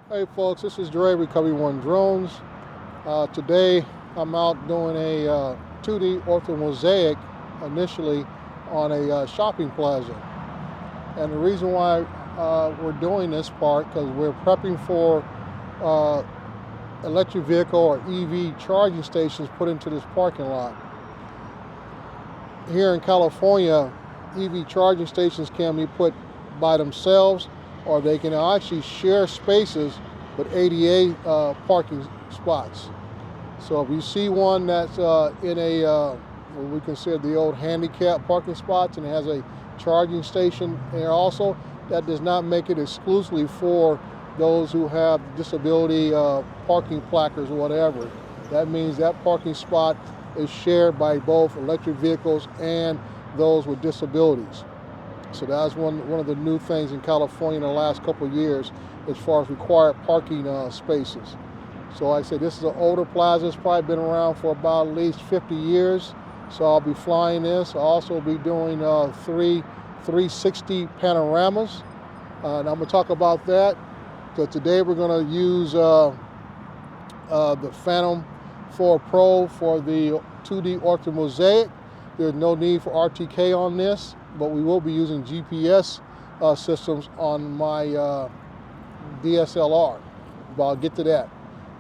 Hey folks, this is Dre, Recoveryone Drones. Today I'm out doing a 2D ortho mosaic initially on a shopping plaza. And the reason why we're doing this part, because we're prepping for uh, electric vehicle or EV charging stations put into this parking lot. Here in California, EV charging stations can be put by themselves, or they can actually share spaces with ADA parking spots. So if you see one that's in what we consider the old handicap parking spots, and it has a charging station there also, that does not make it exclusively for those who have disability parking placards or whatever. That means that parking spot is shared by both electric vehicles and those with disabilities. So that's one of the new things in California in the last couple of years as far as required parking spaces. So like I said, this is an older plaza. It's probably been around for about at least 50 years. So I'll be flying this. I'll also be doing three 360 panoramas. And I'm going to talk about that. So today we're going to use the Phantom 4 Pro for the 2D ortho mosaic. There's no need for RTK on this, but we will be using GPS systems on my DSLR. But I'll get to that.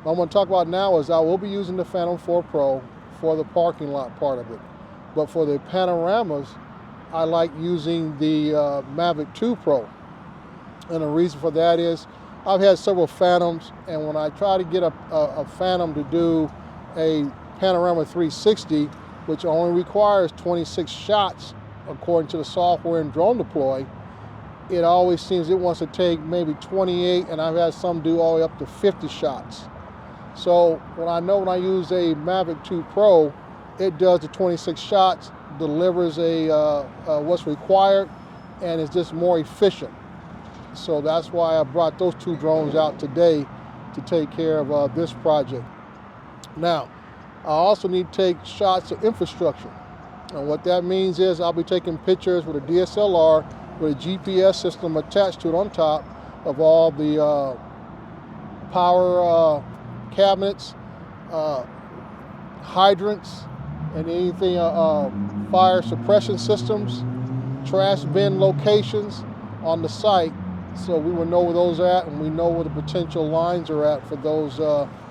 What I'm going to talk about now is I will be using the Phantom 4 Pro for the parking lot part of it. But for the panoramas, I like using the Mavic 2 Pro. And the reason for that is I've had several Phantoms, and when I try to get a Phantom to do a panorama 360, which only requires 26 shots according to the software in Drone Deploy, it always seems it wants to take maybe 28, and I've had some do all the way up to 50 shots. So when I use a Mavic 2 Pro, it does the 26 shots, delivers what's required, and is just more efficient. So that's why I brought those two drones out today to take care of this project. Now, I also need to take shots of infrastructure. And what that means is I'll be taking pictures with a DSLR with a GPS system attached to it on top of all the power cabinets, hydrants, and anything fire suppression systems, trash bin locations on the site, so we will know where those are at, and we know where the potential lines are at for those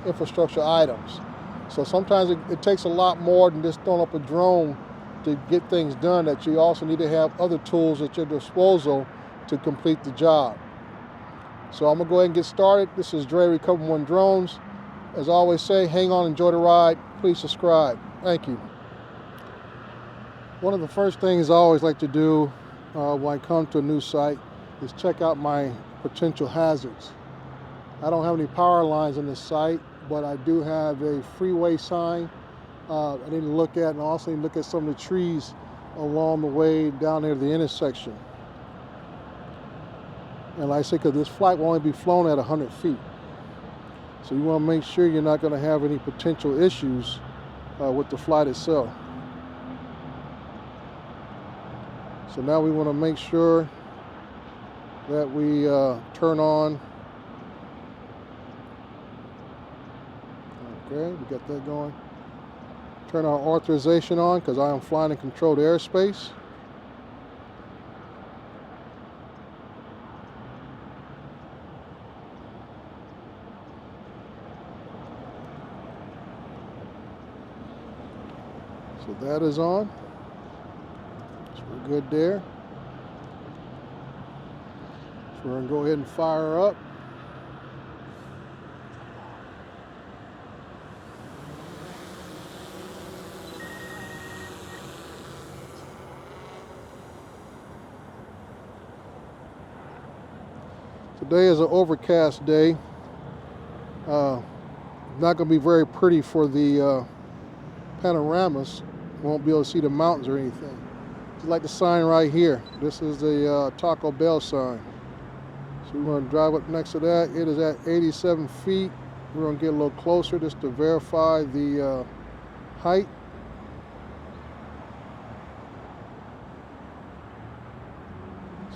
infrastructure items. So sometimes it takes a lot more than just throwing up a drone to get things done, that you also need to have other tools at your disposal to complete the job. So I'm going to go ahead and get started. This is Dre, Recoveryone Drones. As I always say, hang on, enjoy the ride. Please subscribe. Thank you. One of the first things I always like to do when I come to a new site is check out my potential hazards. I don't have any power lines on this site, but I do have a freeway sign I need to look at, and I also need to look at some of the trees along the way down there to the intersection. And like I said, because this flight will only be flown at 100 feet. So you want to make sure you're not going to have any potential issues with the flight itself. So now we want to make sure that we turn on. Okay, we got that going. Turn our authorization on, because I am flying in controlled airspace. So that is on. So we're good there. So we're going to go ahead and fire her up. Today is an overcast day. Not going to be very pretty for the panoramas. Won't be able to see the mountains or anything. Just like the sign right here. This is the Taco Bell sign. So we're going to drive up next to that. It is at 87 feet. We're going to get a little closer just to verify the height.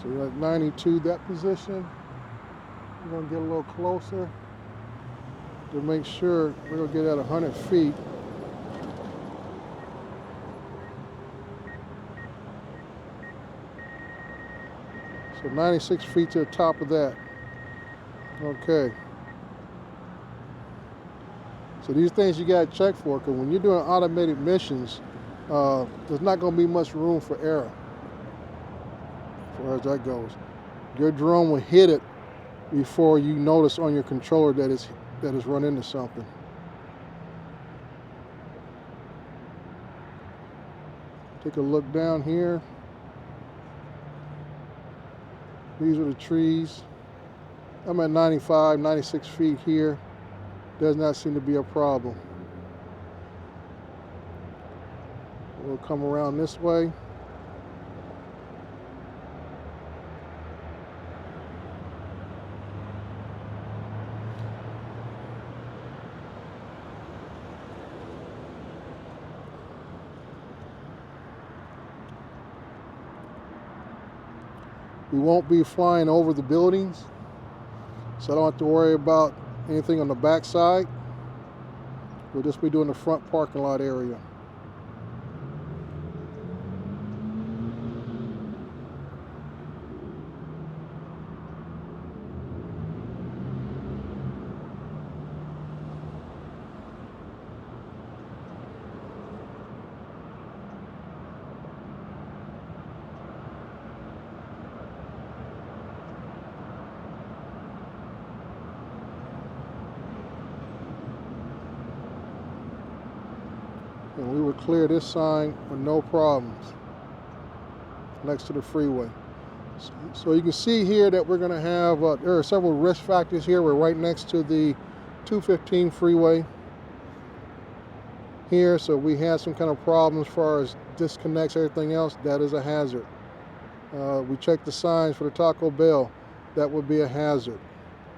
So we're at 92, that position. We're gonna get a little closer to make sure we're gonna get at 100 feet. So 96 feet to the top of that. Okay. So these things you gotta check for, because when you're doing automated missions, there's not gonna be much room for error as far as that goes. Your drone will hit it before you notice on your controller that it's run into something. Take a look down here. These are the trees. I'm at 95, 96 feet here. Does not seem to be a problem. We'll come around this way. We won't be flying over the buildings, so I don't have to worry about anything on the back side. We'll just be doing the front parking lot area. And we would clear this sign with no problems next to the freeway. So you can see here that we're going to have, there are several risk factors here. We're right next to the 215 freeway here, so we had some kind of problems as far as disconnects, everything else. That is a hazard. We checked the signs for the Taco Bell. That would be a hazard.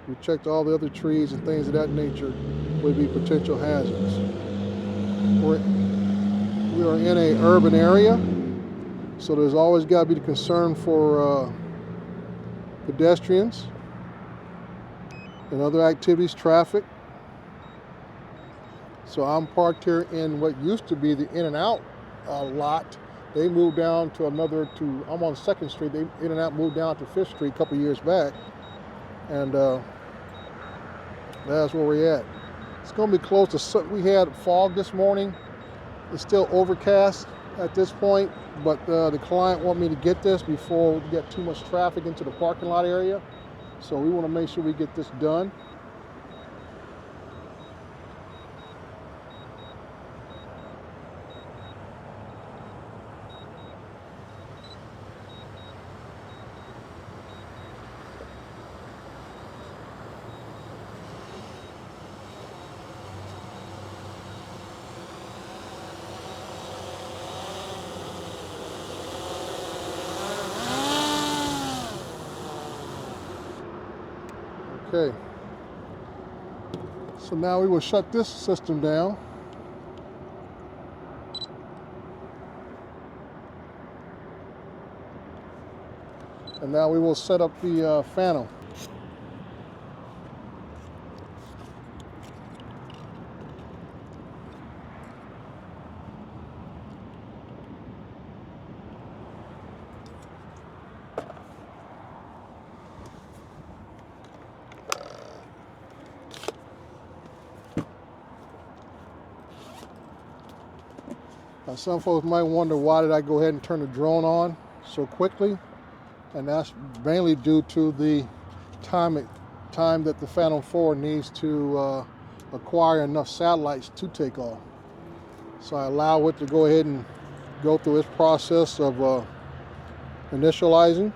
We checked all the other trees and things of that nature would be potential hazards. We are in an urban area, so there's always got to be the concern for pedestrians and other activities, traffic. So I'm parked here in what used to be the In-N-Out lot. They moved down to I'm on 2nd Street. In-N-Out moved down to 5th Street a couple years back, and that's where we're at. It's going to be close to, we had fog this morning. It's still overcast at this point, but the client want me to get this before we get too much traffic into the parking lot area. So we want to make sure we get this done. Okay, so now we will shut this system down. And now we will set up the Phantom. Some folks might wonder, why did I go ahead and turn the drone on so quickly? And that's mainly due to the time that the Phantom 4 needs to acquire enough satellites to take off. So I allow it to go ahead and go through its process of initializing.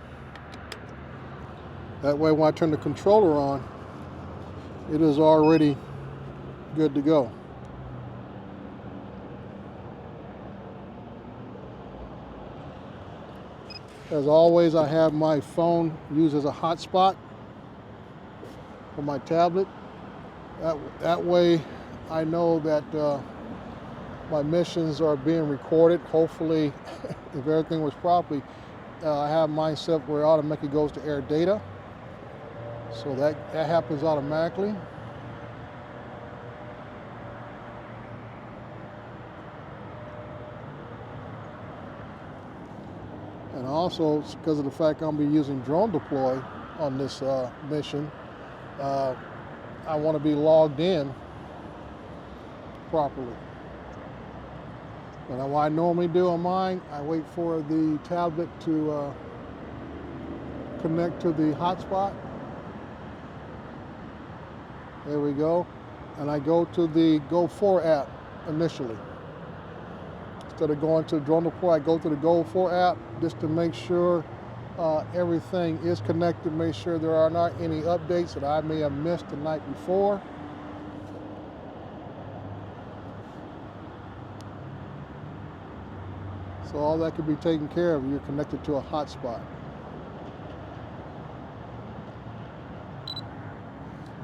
That way when I turn the controller on, it is already good to go. As always, I have my phone used as a hotspot for my tablet. That way I know that my missions are being recorded. Hopefully, if everything was properly, I have mine set where it automatically goes to air data. So that happens automatically. And also, because of the fact I'm going to be using drone deploy on this mission, I want to be logged in properly. And what I normally do on mine, I wait for the tablet to connect to the hotspot. There we go. And I go to the Go4 app initially. Instead of going to Drone Deploy, I go to the Go4 app just to make sure everything is connected, make sure there are not any updates that I may have missed the night before. So all that can be taken care of. You're connected to a hotspot.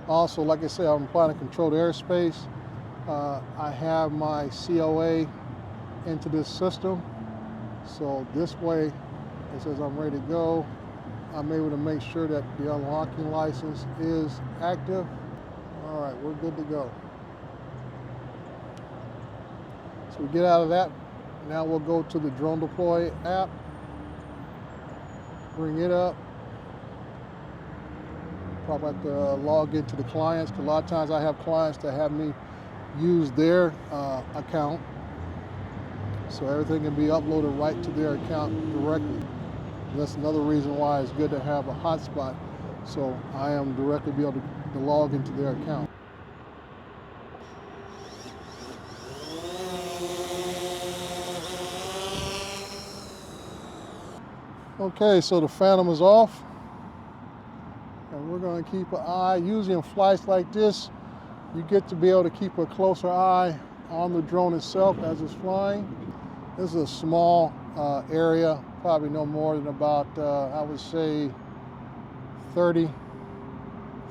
Also, like I said, I'm applying controlled airspace. I have my COA into this system. So this way, it says I'm ready to go. I'm able to make sure that the unlocking license is active. All right, we're good to go. So we get out of that. Now we'll go to the Drone Deploy app, bring it up. Probably have to log into the clients, because a lot of times I have clients that have me use their account. So everything can be uploaded right to their account directly. And that's another reason why it's good to have a hotspot, so I am directly be able to log into their account. Okay, so the Phantom is off. And we're going to keep an eye. Usually in flights like this, you get to be able to keep a closer eye on the drone itself as it's flying. This is a small area, probably no more than about, I would say, 30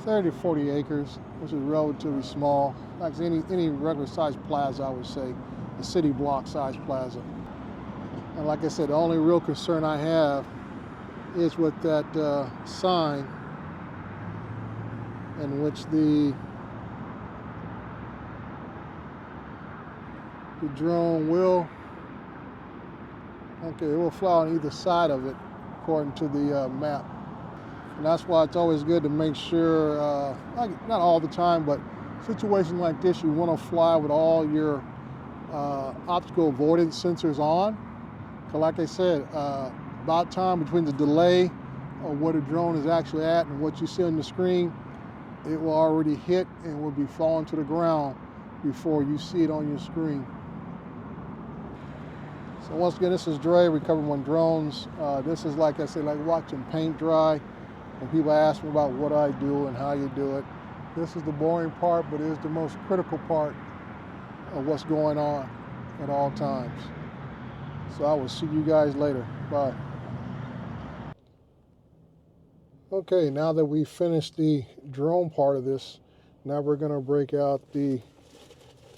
to 40 acres, which is relatively small. Like any regular sized plaza, I would say, a city block sized plaza. And like I said, the only real concern I have is with that sign in which the drone will, it will fly on either side of it according to the map. And that's why it's always good to make sure, not all the time, but situations like this, you want to fly with all your obstacle avoidance sensors on. Because like I said, about time between the delay of where the drone is actually at and what you see on the screen, it will already hit and will be falling to the ground before you see it on your screen. So once again, this is Dre, Recoveryone Drones. This is, like I said, like watching paint dry. When people ask me about what I do and how you do it, this is the boring part, but it is the most critical part of what's going on at all times. So I will see you guys later. Bye. Okay, now that we've finished the drone part of this, now we're going to break out the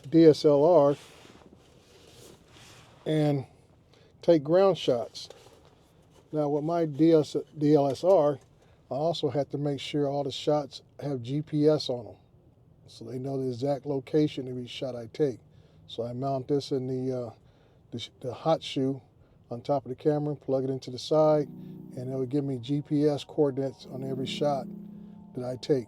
DSLR and take ground shots. Now with my DLSR, I also have to make sure all the shots have GPS on them, so they know the exact location of each shot I take. So I mount this in the hot shoe on top of the camera, plug it into the side, and it will give me GPS coordinates on every shot that I take.